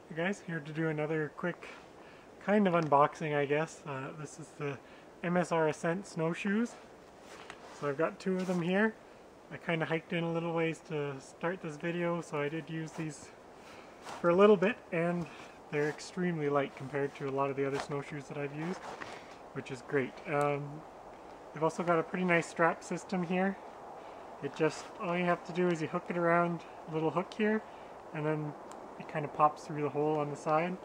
Hey guys, here to do another quick kind of unboxing, I guess. This is the MSR Ascent snowshoes. So I've got two of them here. I kind of hiked in a little ways to start this video, so I did use these for a little bit, and they're extremely light compared to a lot of the other snowshoes that I've used, which is great. They've also got a pretty nice strap system here. All you have to do is you hook it around a little hook here, and then it kind of pops through the hole on the side,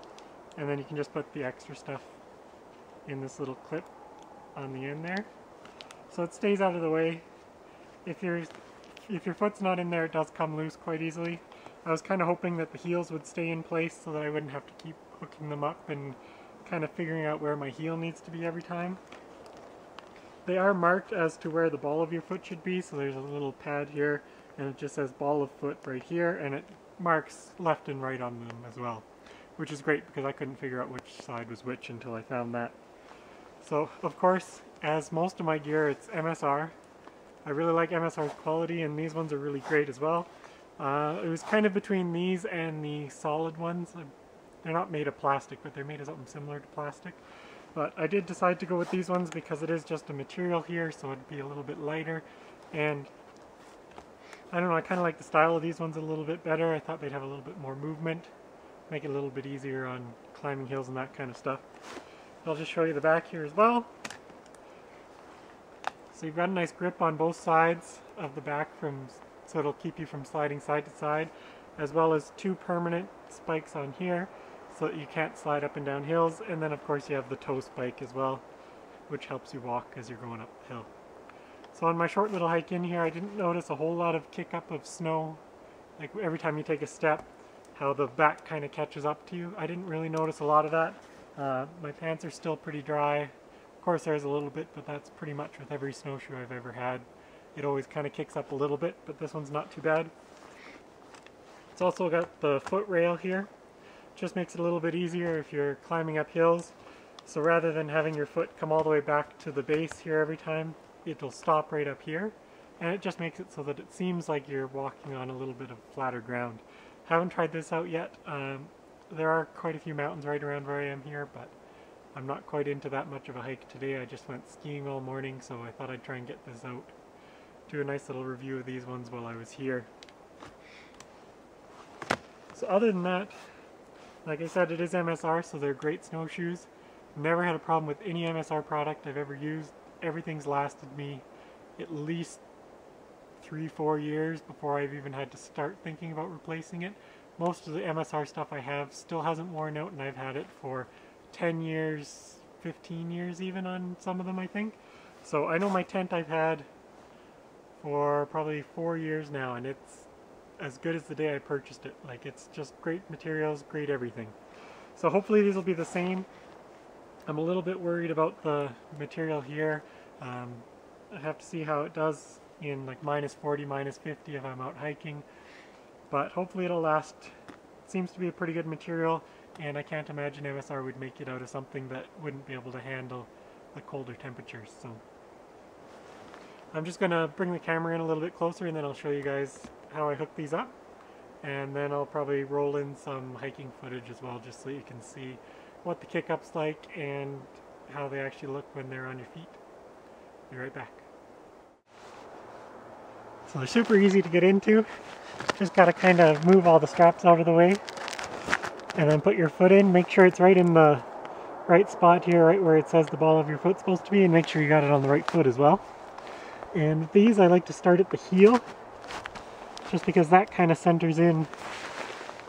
and then you can just put the extra stuff in this little clip on the end there, so it stays out of the way. If your foot's not in there, it does come loose quite easily. I was kind of hoping that the heels would stay in place so that I wouldn't have to keep hooking them up and kind of figuring out where my heel needs to be every time. They are marked as to where the ball of your foot should be, so there's a little pad here and it just says ball of foot right here, and it marks left and right on them as well, which is great because I couldn't figure out which side was which until I found that. So of course, as most of my gear, it's MSR. I really like MSR's quality, and these ones are really great as well. It was kind of between these and the solid ones. They're not made of plastic, but they're made of something similar to plastic. But I did decide to go with these ones because it is just a material here, so it'd be a little bit lighter. And I don't know, I kind of like the style of these ones a little bit better. I thought they'd have a little bit more movement, make it a little bit easier on climbing hills and that kind of stuff. I'll just show you the back here as well. So you've got a nice grip on both sides of the back, so it'll keep you from sliding side to side, as well as two permanent spikes on here so that you can't slide up and down hills. And then of course you have the toe spike as well, which helps you walk as you're going up the hill. So on my short little hike in here, I didn't notice a whole lot of kick up of snow. Like every time you take a step, how the back kind of catches up to you. I didn't really notice a lot of that. My pants are still pretty dry. Of course there's a little bit, but that's pretty much with every snowshoe I've ever had. It always kind of kicks up a little bit, but this one's not too bad. It's also got the foot rail here. Just makes it a little bit easier if you're climbing up hills. So rather than having your foot come all the way back to the base here every time, it'll stop right up here, and it just makes it so that it seems like you're walking on a little bit of flatter ground. Haven't tried this out yet. There are quite a few mountains right around where I am here, but I'm not quite into that much of a hike today. I just went skiing all morning, so I thought I'd try and get this out. Do a nice little review of these ones while I was here. So other than that, like I said, it is MSR, so they're great snowshoes. Never had a problem with any MSR product I've ever used. Everything's lasted me at least 3-4 years before I've even had to start thinking about replacing it. Most of the MSR stuff I have still hasn't worn out, and I've had it for 10 years, 15 years even on some of them, I think. So I know my tent I've had for probably 4 years now, and it's as good as the day I purchased it. Like, it's just great materials, great everything. So hopefully these will be the same. I'm a little bit worried about the material here. I have to see how it does in like -40, -50 if I'm out hiking, but hopefully it'll last. It seems to be a pretty good material, and I can't imagine MSR would make it out of something that wouldn't be able to handle the colder temperatures. So I'm just gonna bring the camera in a little bit closer, and then I'll show you guys how I hook these up, and then I'll probably roll in some hiking footage as well, just so you can see what the kick up's like and how they actually look when they're on your feet. Be right back. So they're super easy to get into. Just gotta kind of move all the straps out of the way and then put your foot in. Make sure it's right in the right spot here, right where it says the ball of your foot's supposed to be, and make sure you got it on the right foot as well. And with these, I like to start at the heel, just because that kind of centers in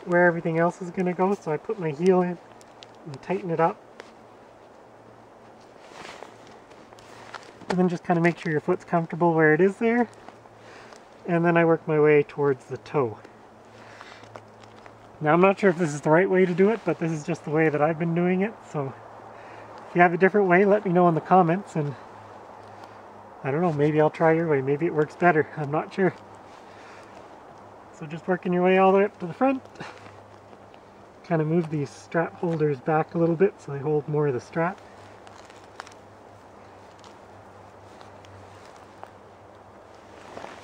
where everything else is gonna go. So I put my heel in and tighten it up, and then just kind of make sure your foot's comfortable where it is there, and then I work my way towards the toe. Now I'm not sure if this is the right way to do it, but this is just the way that I've been doing it. So if you have a different way, let me know in the comments, and I don't know, maybe I'll try your way. Maybe it works better. I'm not sure. So just working your way all the way up to the front. Kind of move these strap holders back a little bit so they hold more of the strap.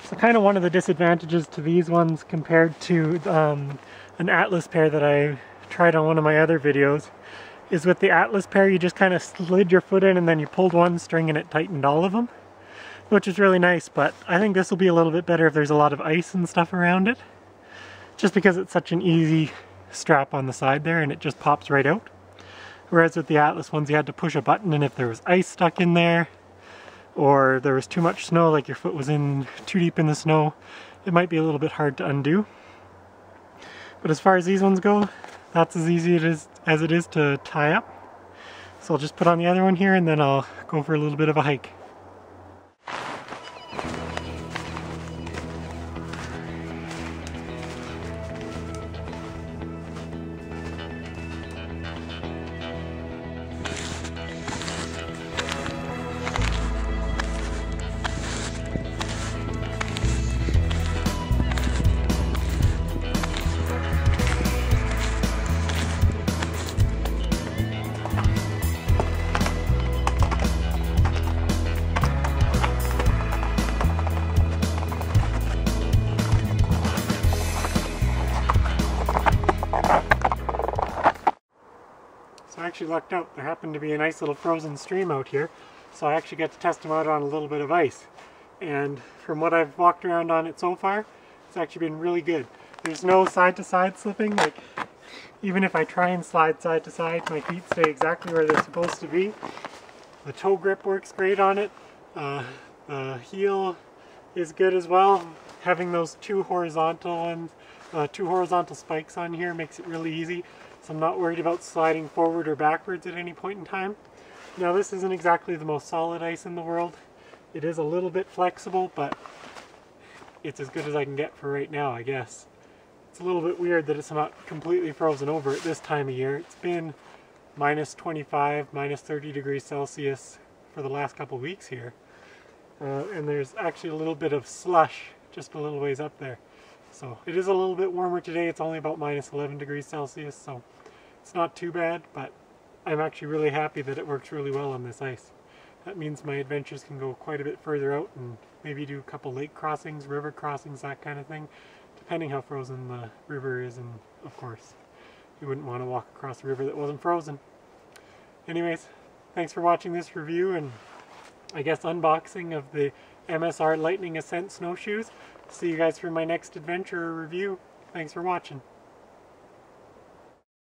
So kind of one of the disadvantages to these ones compared to an Atlas pair that I tried on one of my other videos, is with the Atlas pair you just kind of slid your foot in and then you pulled one string and it tightened all of them, which is really nice. But I think this will be a little bit better if there's a lot of ice and stuff around it, just because it's such an easy strap on the side there and it just pops right out. Whereas with the Atlas ones you had to push a button, and if there was ice stuck in there or there was too much snow, like your foot was in too deep in the snow, it might be a little bit hard to undo. But as far as these ones go, that's as easy as it is to tie up. So I'll just put on the other one here and then I'll go for a little bit of a hike. I actually lucked out. There happened to be a nice little frozen stream out here, so I actually got to test them out on a little bit of ice. And from what I've walked around on it so far, it's actually been really good. There's no side-to-side slipping. Like, even if I try and slide side to side, my feet stay exactly where they're supposed to be. The toe grip works great on it. The heel is good as well. Having those two horizontal spikes on here makes it really easy. So I'm not worried about sliding forward or backwards at any point in time. Now this isn't exactly the most solid ice in the world. It is a little bit flexible, but it's as good as I can get for right now, I guess. It's a little bit weird that it's not completely frozen over at this time of year. It's been minus 25, minus 30 degrees Celsius for the last couple weeks here. And there's actually a little bit of slush just a little ways up there. So it is a little bit warmer today. It's only about minus 11 degrees Celsius, so it's not too bad, but I'm actually really happy that it works really well on this ice. That means my adventures can go quite a bit further out and maybe do a couple lake crossings, river crossings, that kind of thing, depending how frozen the river is. And of course, you wouldn't want to walk across a river that wasn't frozen. Anyways, thanks for watching this review and I guess unboxing of the MSR Lightning Ascent snowshoes. See you guys for my next adventure or review. Thanks for watching.